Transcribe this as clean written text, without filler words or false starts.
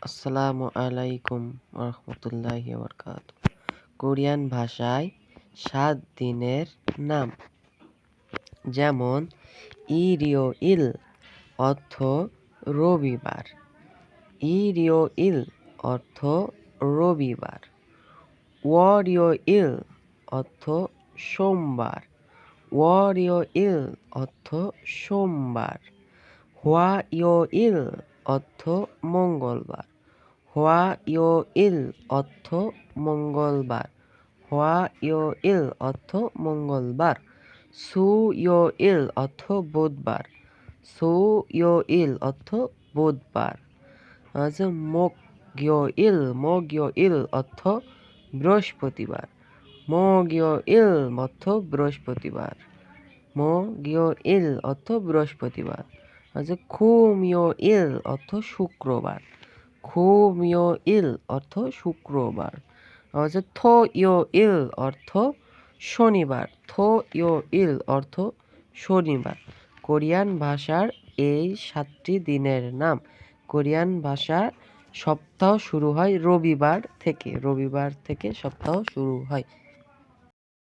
আসসালামু আলাইকুম রহমতুল্লাহি বারাকাতুহু। কোরিয়ান ভাষায় ৭ দিনের নাম, যেমন ইরিওইল অর্থ রবিবার, ইরিওইল অর্থ রবিবার, ওরিওইল অর্থ সোমবার, ওরিওইল অর্থ সোমবার, হোয়াইওইল অর্থ মঙ্গলবার, হোয়াইওইল অর্থ মঙ্গলবার, হোয়াইওইল অর্থ মঙ্গলবার, সুইওইল অর্থ বুধবার, সুইওইল অর্থ বুধবার। মগইওইল, মগইওইল অর্থ বৃহস্পতিবার, মগইওইল অর্থ বৃহস্পতিবার, মগইওইল অর্থ বৃহস্পতিবার। খুমিওইল অর্থ শুক্রবার, খুমিওইল অর্থ শুক্রবার। থইওইল অর্থ শনিবার, থইওইল অর্থ শনিবার। কোরিয়ান ভাষার এই ৭টি দিনের নাম। কোরিয়ান ভাষার সপ্তাহ শুরু হয় রবিবার থেকে, রবিবার থেকে সপ্তাহ শুরু হয়।